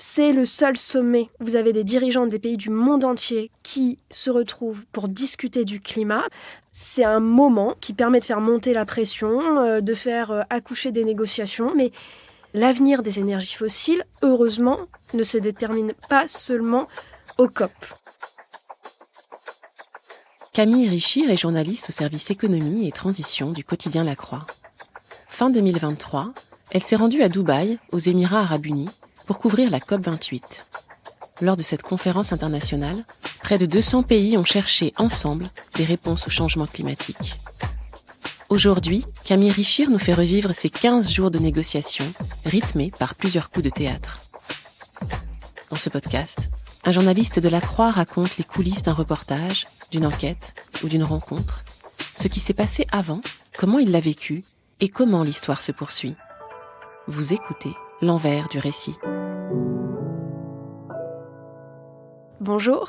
C'est le seul sommet. Vous avez des dirigeants des pays du monde entier qui se retrouvent pour discuter du climat. C'est un moment qui permet de faire monter la pression, de faire accoucher des négociations. Mais l'avenir des énergies fossiles, heureusement, ne se détermine pas seulement au COP. Camille Richir est journaliste au service économie et transition du quotidien La Croix. Fin 2023, elle s'est rendue à Dubaï, aux Émirats arabes unis, pour couvrir la COP28. Lors de cette conférence internationale, près de 200 pays ont cherché ensemble des réponses au changement climatique. Aujourd'hui, Camille Richir nous fait revivre ces 15 jours de négociations, rythmés par plusieurs coups de théâtre. Dans ce podcast, un journaliste de La Croix raconte les coulisses d'un reportage, d'une enquête ou d'une rencontre, ce qui s'est passé avant, comment il l'a vécu et comment l'histoire se poursuit. Vous écoutez l'envers du récit. Bonjour,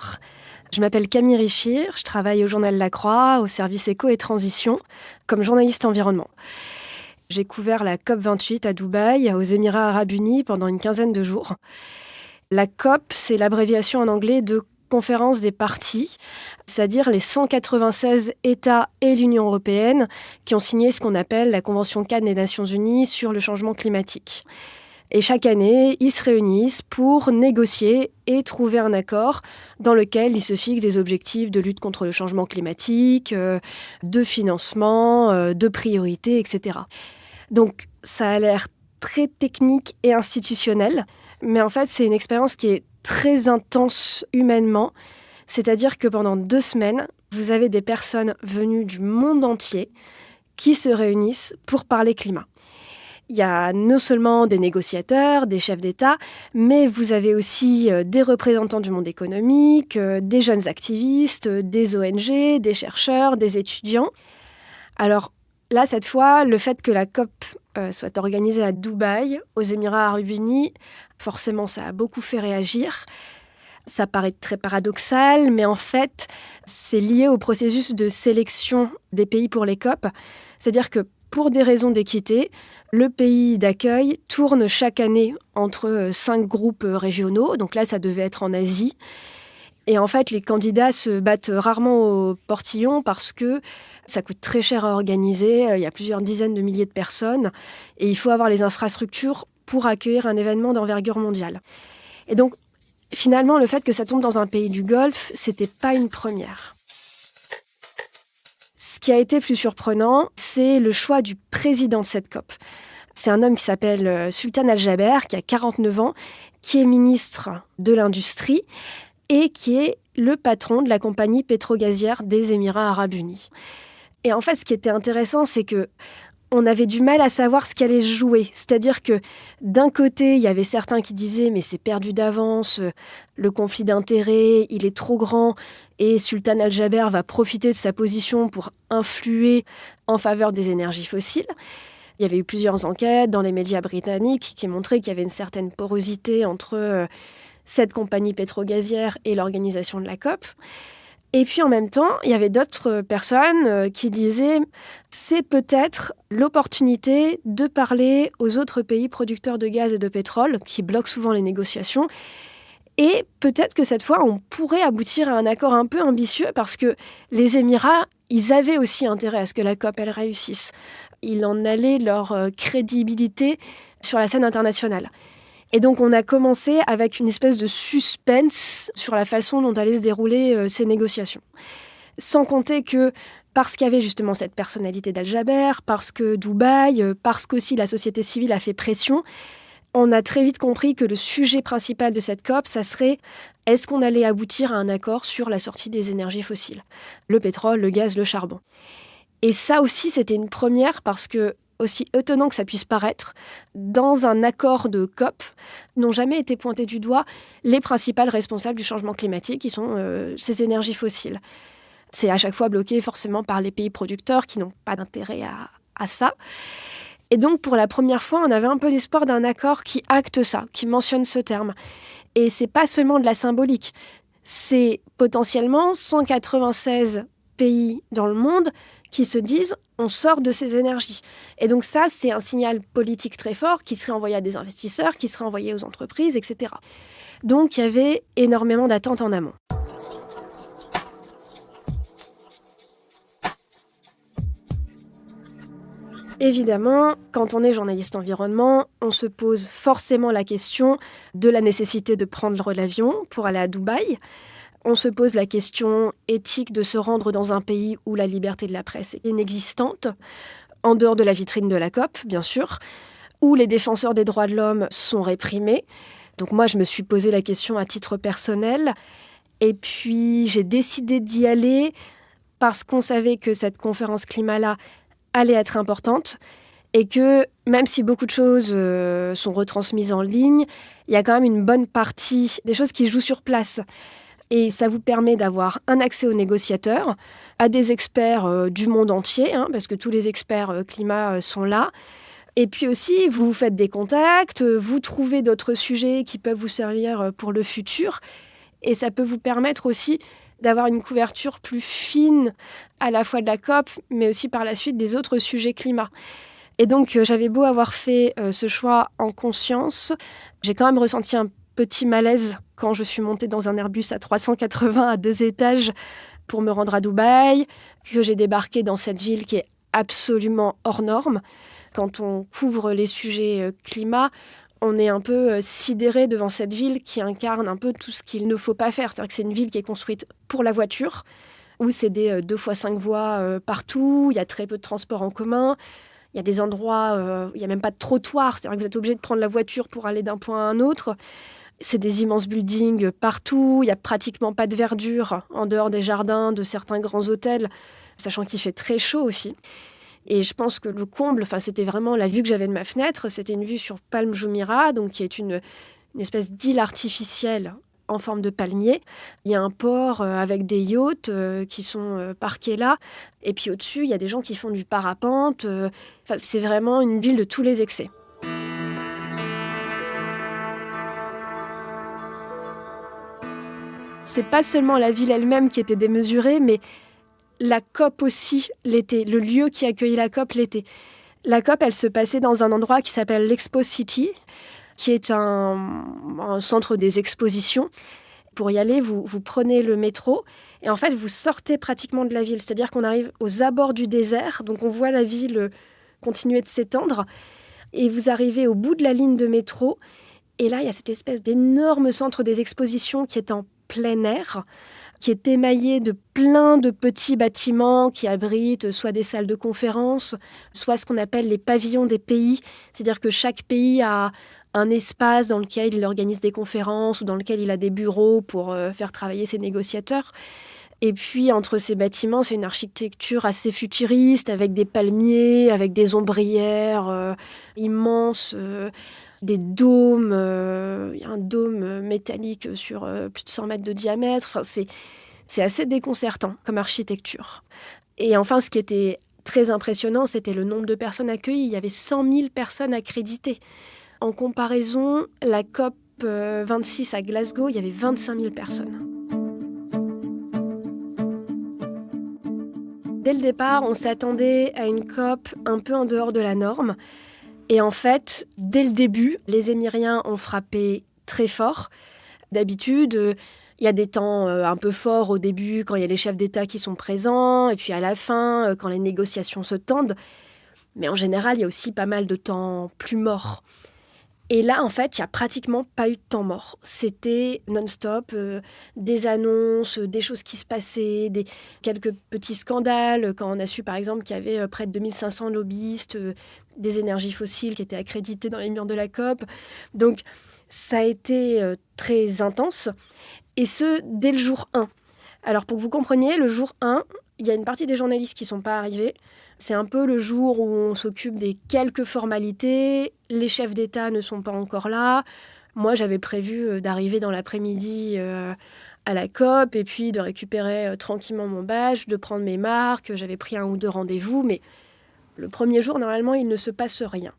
je m'appelle Camille Richir, je travaille au journal La Croix, au service éco et transition, comme journaliste environnement. J'ai couvert la COP28 à Dubaï, aux Émirats arabes unis, pendant une quinzaine de jours. La COP, c'est l'abréviation en anglais de Conférence des parties, c'est-à-dire les 196 États et l'Union européenne qui ont signé ce qu'on appelle la Convention cadre des Nations unies sur le changement climatique. Et chaque année, ils se réunissent pour négocier et trouver un accord dans lequel ils se fixent des objectifs de lutte contre le changement climatique, de financement, de priorité, etc. Donc, ça a l'air très technique et institutionnel, mais en fait, c'est une expérience qui est très intense humainement. C'est-à-dire que pendant 2 semaines, vous avez des personnes venues du monde entier qui se réunissent pour parler climat. Il y a non seulement des négociateurs, des chefs d'État, mais vous avez aussi des représentants du monde économique, des jeunes activistes, des ONG, des chercheurs, des étudiants. Alors là, cette fois, le fait que la COP soit organisée à Dubaï, aux Émirats arabes unis, forcément, ça a beaucoup fait réagir. Ça paraît très paradoxal, mais en fait, c'est lié au processus de sélection des pays pour les COP. C'est-à-dire que pour des raisons d'équité, le pays d'accueil tourne chaque année entre 5 groupes régionaux. Donc là, ça devait être en Asie. Et en fait, les candidats se battent rarement au portillon parce que ça coûte très cher à organiser. Il y a plusieurs dizaines de milliers de personnes. Et il faut avoir les infrastructures pour accueillir un événement d'envergure mondiale. Et donc, finalement, le fait que ça tombe dans un pays du Golfe, c'était pas une première. Ce qui a été plus surprenant, c'est le choix du président de cette COP. C'est un homme qui s'appelle Sultan Al-Jaber, qui a 49 ans, qui est ministre de l'Industrie et qui est le patron de la compagnie pétrogazière des Émirats arabes unis. Et en fait, ce qui était intéressant, c'est que on avait du mal à savoir ce qu'allait se jouer. C'est-à-dire que d'un côté, il y avait certains qui disaient « mais c'est perdu d'avance, le conflit d'intérêts, il est trop grand et Sultan Al-Jaber va profiter de sa position pour influer en faveur des énergies fossiles ». Il y avait eu plusieurs enquêtes dans les médias britanniques qui montraient qu'il y avait une certaine porosité entre cette compagnie pétrogazière et l'organisation de la COP. Et puis en même temps, il y avait d'autres personnes qui disaient « c'est peut-être l'opportunité de parler aux autres pays producteurs de gaz et de pétrole qui bloquent souvent les négociations. Et peut-être que cette fois, on pourrait aboutir à un accord un peu ambitieux parce que les Émirats, ils avaient aussi intérêt à ce que la COP, elle réussisse. Il en allait leur crédibilité sur la scène internationale. » Et donc, on a commencé avec une espèce de suspense sur la façon dont allaient se dérouler ces négociations. Sans compter que, parce qu'il y avait justement cette personnalité d'Al-Jaber, parce que Dubaï, parce qu'aussi la société civile a fait pression, on a très vite compris que le sujet principal de cette COP, ça serait est-ce qu'on allait aboutir à un accord sur la sortie des énergies fossiles, le pétrole, le gaz, le charbon. Et ça aussi, c'était une première parce que, aussi étonnant que ça puisse paraître, dans un accord de COP, n'ont jamais été pointés du doigt les principales responsables du changement climatique, qui sont ces énergies fossiles. C'est à chaque fois bloqué forcément par les pays producteurs qui n'ont pas d'intérêt à ça. Et donc, pour la première fois, on avait un peu l'espoir d'un accord qui acte ça, qui mentionne ce terme. Et c'est pas seulement de la symbolique, c'est potentiellement 196 pays dans le monde qui se disent on sort de ces énergies. Et donc ça, c'est un signal politique très fort qui serait envoyé à des investisseurs, qui serait envoyé aux entreprises, etc. Donc il y avait énormément d'attentes en amont. Évidemment, quand on est journaliste environnement, on se pose forcément la question de la nécessité de prendre l'avion pour aller à Dubaï. On se pose la question éthique de se rendre dans un pays où la liberté de la presse est inexistante, en dehors de la vitrine de la COP, bien sûr, où les défenseurs des droits de l'homme sont réprimés. Donc moi, je me suis posé la question à titre personnel. Et puis, j'ai décidé d'y aller parce qu'on savait que cette conférence climat-là allait être importante et que même si beaucoup de choses sont retransmises en ligne, il y a quand même une bonne partie des choses qui jouent sur place. Et ça vous permet d'avoir un accès aux négociateurs, à des experts du monde entier, parce que tous les experts climat sont là. Et puis aussi, vous faites des contacts, vous trouvez d'autres sujets qui peuvent vous servir pour le futur. Et ça peut vous permettre aussi d'avoir une couverture plus fine à la fois de la COP, mais aussi par la suite des autres sujets climat. Et donc, j'avais beau avoir fait ce choix en conscience, j'ai quand même ressenti un petit malaise quand je suis montée dans un Airbus A380 à 2 étages pour me rendre à Dubaï, que j'ai débarqué dans cette ville qui est absolument hors norme. Quand on couvre les sujets climat, on est un peu sidéré devant cette ville qui incarne un peu tout ce qu'il ne faut pas faire. C'est-à-dire que c'est une ville qui est construite pour la voiture, où c'est des 2x5 voies partout, il y a très peu de transports en commun, il y a des endroits où il n'y a même pas de trottoir, c'est-à-dire que vous êtes obligé de prendre la voiture pour aller d'un point à un autre. C'est des immenses buildings partout, il n'y a pratiquement pas de verdure en dehors des jardins de certains grands hôtels, sachant qu'il fait très chaud aussi. Et je pense que le comble, c'était vraiment la vue que j'avais de ma fenêtre. C'était une vue sur Palm Jumeirah, donc qui est une espèce d'île artificielle en forme de palmier. Il y a un port avec des yachts qui sont parqués là. Et puis au-dessus, il y a des gens qui font du parapente. C'est vraiment une ville de tous les excès. C'est pas seulement la ville elle-même qui était démesurée, mais la COP aussi l'était, le lieu qui accueillait la COP l'était. La COP, elle se passait dans un endroit qui s'appelle l'Expo City, qui est un centre des expositions. Pour y aller, vous prenez le métro et en fait, vous sortez pratiquement de la ville. C'est-à-dire qu'on arrive aux abords du désert, donc on voit la ville continuer de s'étendre. Et vous arrivez au bout de la ligne de métro. Et là, il y a cette espèce d'énorme centre des expositions qui est en plein air, qui est émaillé de plein de petits bâtiments qui abritent soit des salles de conférence, soit ce qu'on appelle les pavillons des pays. C'est-à-dire que chaque pays a un espace dans lequel il organise des conférences ou dans lequel il a des bureaux pour faire travailler ses négociateurs. Et puis, entre ces bâtiments, c'est une architecture assez futuriste, avec des palmiers, avec des ombrières immenses, des dômes. Il y a un dôme métallique sur plus de 100 mètres de diamètre. C'est assez déconcertant comme architecture. Et enfin, ce qui était très impressionnant, c'était le nombre de personnes accueillies. Il y avait 100 000 personnes accréditées. En comparaison, la COP 26 à Glasgow, il y avait 25 000 personnes. Dès le départ, on s'attendait à une COP un peu en dehors de la norme. Et en fait, dès le début, les Émiriens ont frappé très fort. D'habitude, il y a des temps un peu forts au début, quand il y a les chefs d'État qui sont présents, et puis à la fin, quand les négociations se tendent. Mais en général, il y a aussi pas mal de temps plus morts. Et là, en fait, il n'y a pratiquement pas eu de temps mort. C'était non-stop, des annonces, des choses qui se passaient, quelques petits scandales. Quand on a su, par exemple, qu'il y avait près de 2500 lobbyistes des énergies fossiles qui étaient accrédités dans les murs de la COP. Donc, ça a été très intense. Et ce, dès le jour 1. Alors, pour que vous compreniez, le jour 1, il y a une partie des journalistes qui ne sont pas arrivés. C'est un peu le jour où on s'occupe des quelques formalités. Les chefs d'État ne sont pas encore là. Moi, j'avais prévu d'arriver dans l'après-midi à la COP et puis de récupérer tranquillement mon badge, de prendre mes marques. J'avais pris 1 ou 2 rendez-vous, mais le premier jour, normalement, il ne se passe rien.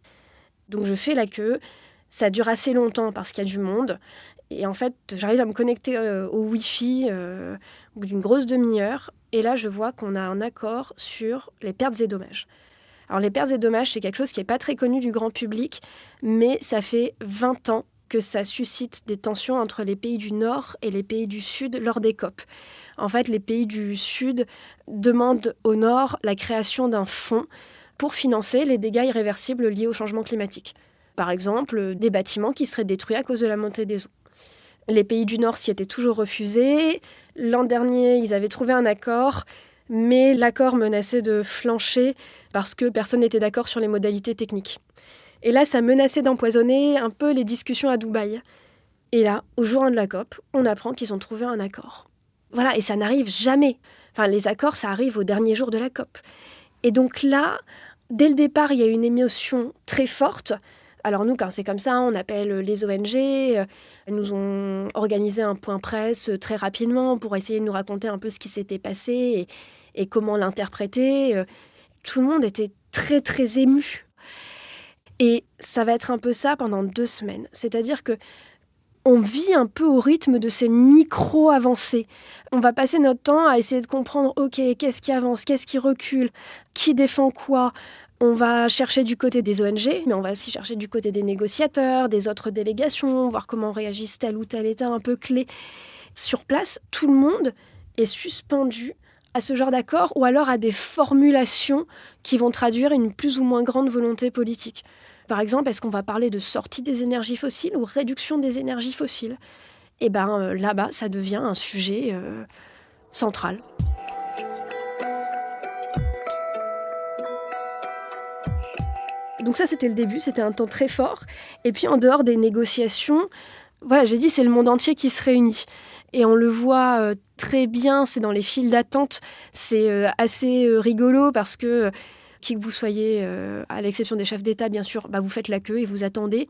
Donc, je fais la queue. Ça dure assez longtemps parce qu'il y a du monde. Et en fait, j'arrive à me connecter au Wi-Fi au bout d'une grosse demi-heure. Et là, je vois qu'on a un accord sur les pertes et dommages. Alors, les pertes et dommages, c'est quelque chose qui n'est pas très connu du grand public, mais ça fait 20 ans que ça suscite des tensions entre les pays du Nord et les pays du Sud lors des COP. En fait, les pays du Sud demandent au Nord la création d'un fonds pour financer les dégâts irréversibles liés au changement climatique. Par exemple, des bâtiments qui seraient détruits à cause de la montée des eaux. Les pays du Nord s'y étaient toujours refusés. L'an dernier, ils avaient trouvé un accord, mais l'accord menaçait de flancher parce que personne n'était d'accord sur les modalités techniques. Et là, ça menaçait d'empoisonner un peu les discussions à Dubaï. Et là, au jour 1 de la COP, on apprend qu'ils ont trouvé un accord. Voilà, et ça n'arrive jamais. Enfin, les accords, ça arrive au dernier jour de la COP. Et donc là, dès le départ, il y a une émotion très forte. Alors nous, quand c'est comme ça, on appelle les ONG. Elles nous ont organisé un point presse très rapidement pour essayer de nous raconter un peu ce qui s'était passé et comment l'interpréter. Tout le monde était très, très ému. Et ça va être un peu ça pendant 2 semaines. C'est-à-dire que on vit un peu au rythme de ces micro-avancées. On va passer notre temps à essayer de comprendre, OK, qu'est-ce qui avance, qu'est-ce qui recule, qui défend quoi. On va chercher du côté des ONG, mais on va aussi chercher du côté des négociateurs, des autres délégations, voir comment réagissent tel ou tel État un peu clé. Sur place, tout le monde est suspendu à ce genre d'accord ou alors à des formulations qui vont traduire une plus ou moins grande volonté politique. Par exemple, est-ce qu'on va parler de sortie des énergies fossiles ou réduction des énergies fossiles ? Et bien là-bas, ça devient un sujet central. Donc ça, c'était le début, c'était un temps très fort. Et puis en dehors des négociations, voilà, j'ai dit, c'est le monde entier qui se réunit. Et on le voit très bien, c'est dans les files d'attente. C'est assez rigolo parce que qui que vous soyez, à l'exception des chefs d'État, bien sûr, vous faites la queue et vous attendez.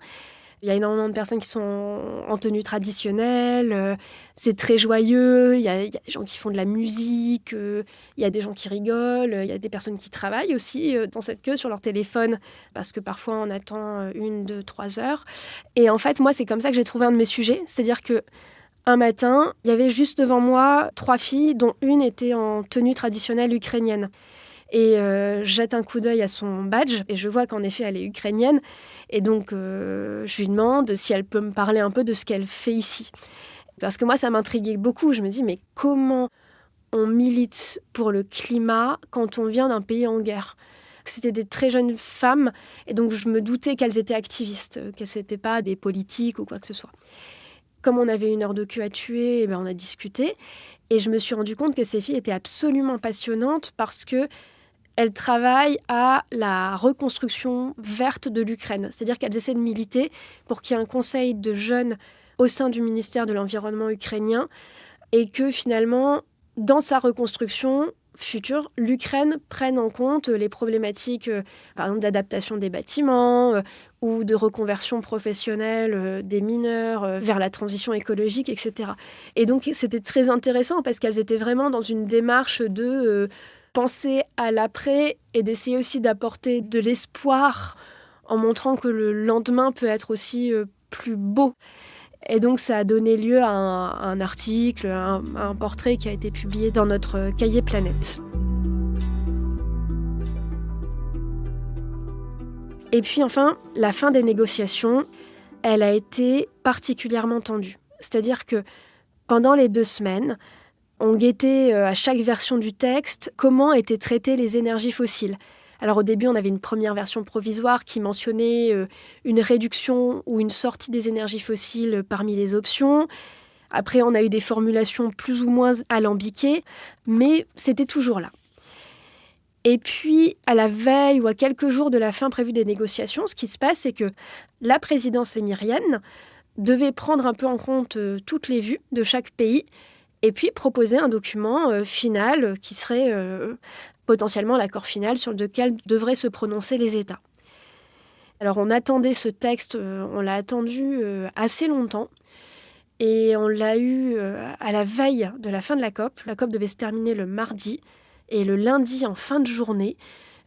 Il y a énormément de personnes qui sont en tenue traditionnelle. C'est très joyeux. Il y a des gens qui font de la musique. Il y a des gens qui rigolent. Il y a des personnes qui travaillent aussi dans cette queue sur leur téléphone parce que parfois on attend 1, 2, 3 heures. Et en fait, moi, c'est comme ça que j'ai trouvé un de mes sujets. C'est-à-dire que un matin, il y avait juste devant moi 3 filles, dont une était en tenue traditionnelle ukrainienne. Et je jette un coup d'œil à son badge et je vois qu'en effet, elle est ukrainienne. Et donc, je lui demande si elle peut me parler un peu de ce qu'elle fait ici. Parce que moi, ça m'intriguait beaucoup. Je me dis, mais comment on milite pour le climat quand on vient d'un pays en guerre ? C'était des très jeunes femmes. Et donc, je me doutais qu'elles étaient activistes, qu'elles n'étaient pas des politiques ou quoi que ce soit. Comme on avait 1 heure de queue à tuer, on a discuté. Et je me suis rendu compte que ces filles étaient absolument passionnantes parce que elles travaillent à la reconstruction verte de l'Ukraine. C'est-à-dire qu'elles essaient de militer pour qu'il y ait un conseil de jeunes au sein du ministère de l'Environnement ukrainien et que finalement, dans sa reconstruction future, l'Ukraine prenne en compte les problématiques, par exemple, d'adaptation des bâtiments ou de reconversion professionnelle des mineurs vers la transition écologique, etc. Et donc, c'était très intéressant parce qu'elles étaient vraiment dans une démarche de penser à l'après et d'essayer aussi d'apporter de l'espoir en montrant que le lendemain peut être aussi plus beau. Et donc ça a donné lieu à un article, à un portrait qui a été publié dans notre cahier Planète. Et puis enfin, la fin des négociations, elle a été particulièrement tendue. C'est-à-dire que pendant les 2 semaines, on guettait à chaque version du texte comment étaient traitées les énergies fossiles. Alors au début, on avait une première version provisoire qui mentionnait une réduction ou une sortie des énergies fossiles parmi les options. Après, on a eu des formulations plus ou moins alambiquées, mais c'était toujours là. Et puis, à la veille ou à quelques jours de la fin prévue des négociations, ce qui se passe, c'est que la présidence émirienne devait prendre un peu en compte toutes les vues de chaque pays et puis proposer un document final qui serait potentiellement l'accord final sur lequel devraient se prononcer les États. Alors on attendait ce texte, on l'a attendu assez longtemps et on l'a eu à la veille de la fin de la COP. La COP devait se terminer le mardi et le lundi en fin de journée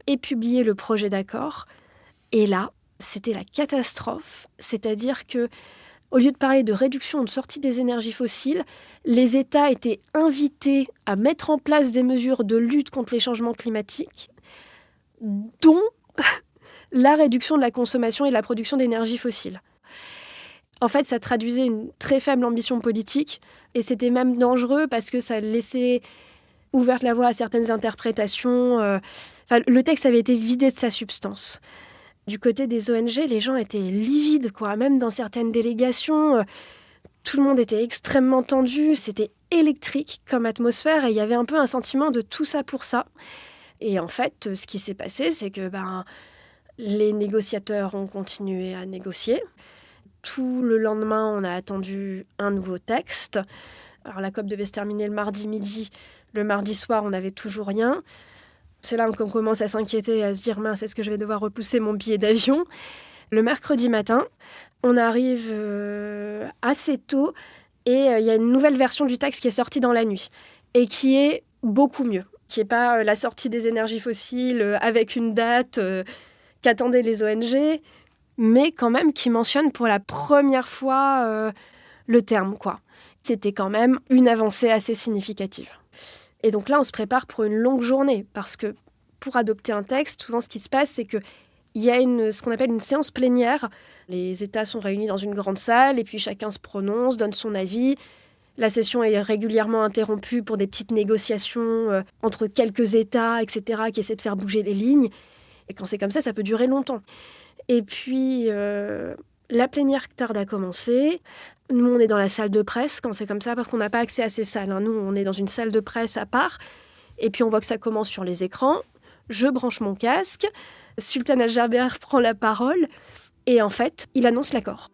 est publié le projet d'accord. Et là, c'était la catastrophe. C'est-à-dire que, au lieu de parler de réduction ou de sortie des énergies fossiles, les États étaient invités à mettre en place des mesures de lutte contre les changements climatiques, dont la réduction de la consommation et de la production d'énergie fossile. En fait, ça traduisait une très faible ambition politique et c'était même dangereux parce que ça laissait ouverte la voie à certaines interprétations. Le texte avait été vidé de sa substance. Du côté des ONG, les gens étaient livides, quoi. Même dans certaines délégations, tout le monde était extrêmement tendu. C'était électrique comme atmosphère et il y avait un peu un sentiment de tout ça pour ça. Et en fait, ce qui s'est passé, c'est que les négociateurs ont continué à négocier. Tout le lendemain, on a attendu un nouveau texte. Alors la COP devait se terminer le mardi midi. Le mardi soir, on n'avait toujours rien. C'est là qu'on commence à s'inquiéter, à se dire « mince, est-ce que je vais devoir repousser mon billet d'avion ?» Le mercredi matin, on arrive assez tôt et il y a une nouvelle version du texte qui est sortie dans la nuit et qui est beaucoup mieux, qui n'est pas la sortie des énergies fossiles avec une date qu'attendaient les ONG, mais quand même qui mentionne pour la première fois le terme, quoi. C'était quand même une avancée assez significative. Et donc là, on se prépare pour une longue journée, parce que pour adopter un texte, souvent ce qui se passe, c'est qu'il y a ce qu'on appelle une séance plénière. Les États sont réunis dans une grande salle, et puis chacun se prononce, donne son avis. La session est régulièrement interrompue pour des petites négociations entre quelques États, etc., qui essaient de faire bouger les lignes. Et quand c'est comme ça peut durer longtemps. Et puis, la plénière tarde à commencer. Nous, on est dans la salle de presse quand c'est comme ça, parce qu'on n'a pas accès à ces salles. Nous, on est dans une salle de presse à part. Et puis, on voit que ça commence sur les écrans. Je branche mon casque. Sultan Al-Jaber prend la parole. Et en fait, il annonce l'accord.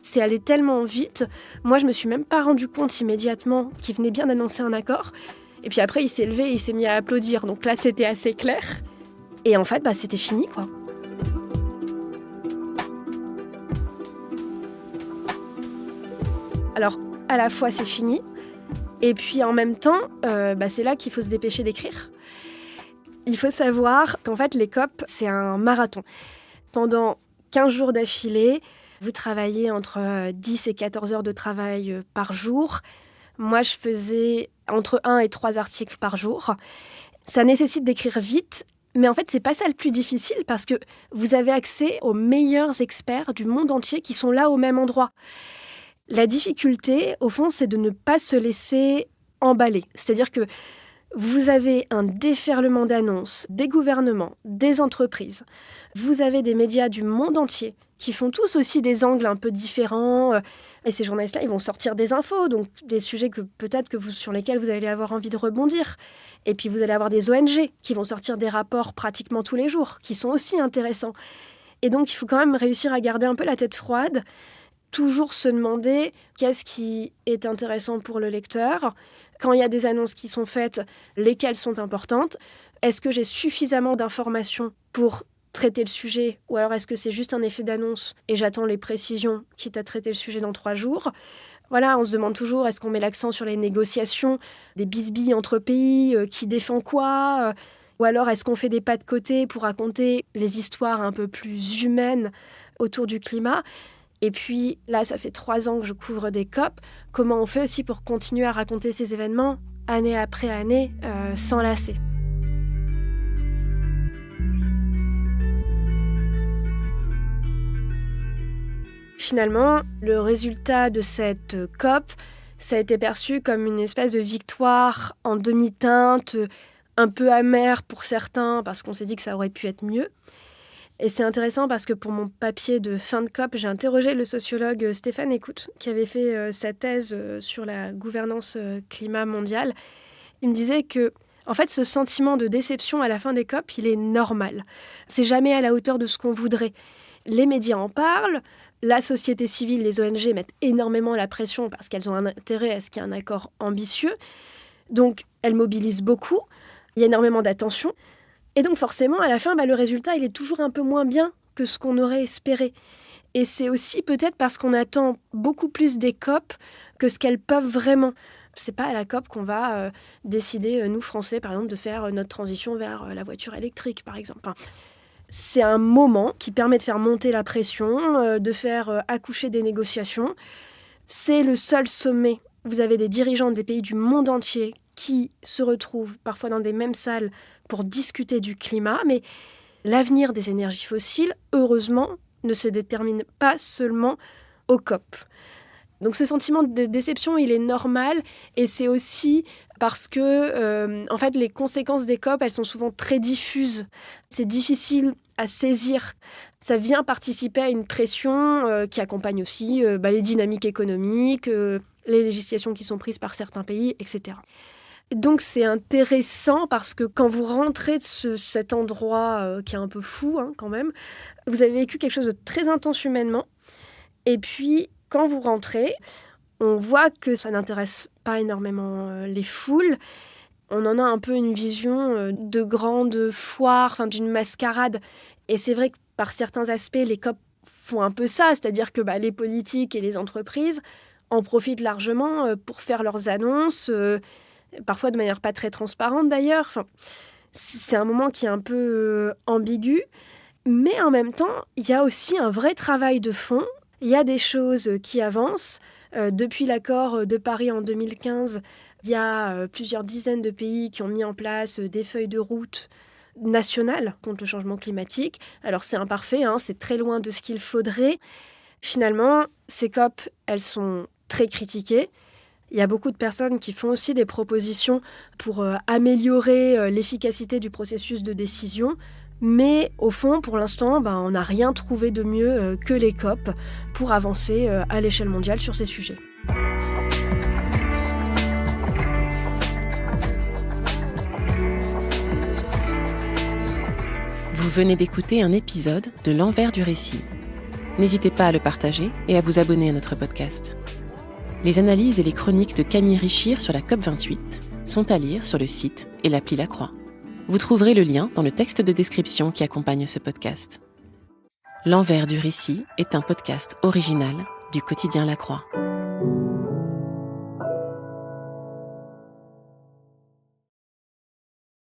C'est allé tellement vite. Moi, je me suis même pas rendu compte immédiatement qu'il venait bien d'annoncer un accord. Et puis après, il s'est levé et il s'est mis à applaudir. Donc là, c'était assez clair. Et en fait, c'était fini, quoi. Alors, à la fois, c'est fini, et puis en même temps, c'est là qu'il faut se dépêcher d'écrire. Il faut savoir qu'en fait, les COP, c'est un marathon. Pendant 15 jours d'affilée, vous travaillez entre 10 et 14 heures de travail par jour. Moi, je faisais entre 1 et 3 articles par jour. Ça nécessite d'écrire vite, mais en fait, c'est pas ça le plus difficile, parce que vous avez accès aux meilleurs experts du monde entier qui sont là au même endroit. La difficulté, au fond, c'est de ne pas se laisser emballer. C'est-à-dire que vous avez un déferlement d'annonces des gouvernements, des entreprises. Vous avez des médias du monde entier qui font tous aussi des angles un peu différents. Et ces journalistes-là, ils vont sortir des infos, donc des sujets sur lesquels vous allez avoir envie de rebondir. Et puis vous allez avoir des ONG qui vont sortir des rapports pratiquement tous les jours, qui sont aussi intéressants. Et donc, il faut quand même réussir à garder un peu la tête froide, toujours se demander qu'est-ce qui est intéressant pour le lecteur. Quand il y a des annonces qui sont faites, lesquelles sont importantes? Est-ce que j'ai suffisamment d'informations pour traiter le sujet? Ou alors est-ce que c'est juste un effet d'annonce et j'attends les précisions, quitte à traiter le sujet dans 3 jours? Voilà, on se demande toujours, est-ce qu'on met l'accent sur les négociations, des bisbilles entre pays, qui défend quoi? Ou alors est-ce qu'on fait des pas de côté pour raconter les histoires un peu plus humaines autour du climat? Et puis là, ça fait 3 ans que je couvre des COP. Comment on fait aussi pour continuer à raconter ces événements année après année, sans lasser? Finalement, le résultat de cette COP, ça a été perçu comme une espèce de victoire en demi-teinte, un peu amère pour certains, parce qu'on s'est dit que ça aurait pu être mieux. Et c'est intéressant parce que pour mon papier de fin de COP, j'ai interrogé le sociologue Stéphane Écoute, qui avait fait sa thèse sur la gouvernance climat mondiale. Il me disait que, en fait, ce sentiment de déception à la fin des COP, il est normal. C'est jamais à la hauteur de ce qu'on voudrait. Les médias en parlent, la société civile, les ONG mettent énormément la pression parce qu'elles ont un intérêt à ce qu'il y ait un accord ambitieux. Donc, elles mobilisent beaucoup, il y a énormément d'attention. Et donc forcément, à la fin, le résultat, il est toujours un peu moins bien que ce qu'on aurait espéré. Et c'est aussi peut-être parce qu'on attend beaucoup plus des COP que ce qu'elles peuvent vraiment. C'est pas à la COP qu'on va décider, nous Français, par exemple, de faire notre transition vers la voiture électrique, par exemple. C'est un moment qui permet de faire monter la pression, de faire accoucher des négociations. C'est le seul sommet. Vous avez des dirigeants des pays du monde entier qui se retrouvent parfois dans des mêmes salles pour discuter du climat. Mais l'avenir des énergies fossiles, heureusement, ne se détermine pas seulement au COP. Donc ce sentiment de déception, il est normal, et c'est aussi parce que en fait, les conséquences des COP, elles sont souvent très diffuses. C'est difficile à saisir. Ça vient participer à une pression qui accompagne aussi les dynamiques économiques, les législations qui sont prises par certains pays, etc. Donc c'est intéressant parce que quand vous rentrez de cet endroit qui est un peu fou quand même, vous avez vécu quelque chose de très intense humainement. Et puis, quand vous rentrez, on voit que ça n'intéresse pas énormément les foules. On en a un peu une vision de grande foire, d'une mascarade. Et c'est vrai que par certains aspects, les COP font un peu ça, c'est-à-dire que les politiques et les entreprises en profitent largement pour faire leurs annonces, parfois de manière pas très transparente d'ailleurs. C'est un moment qui est un peu ambigu, mais en même temps, il y a aussi un vrai travail de fond. Il y a des choses qui avancent. Depuis l'accord de Paris en 2015, il y a plusieurs dizaines de pays qui ont mis en place des feuilles de route nationales contre le changement climatique. Alors c'est imparfait, c'est très loin de ce qu'il faudrait. Finalement, ces COP, elles sont très critiquées. Il y a beaucoup de personnes qui font aussi des propositions pour améliorer l'efficacité du processus de décision. Mais au fond, pour l'instant, on n'a rien trouvé de mieux que les COP pour avancer à l'échelle mondiale sur ces sujets. Vous venez d'écouter un épisode de L'Envers du récit. N'hésitez pas à le partager et à vous abonner à notre podcast. Les analyses et les chroniques de Camille Richir sur la COP28 sont à lire sur le site et l'appli La Croix. Vous trouverez le lien dans le texte de description qui accompagne ce podcast. L'Envers du récit est un podcast original du quotidien La Croix.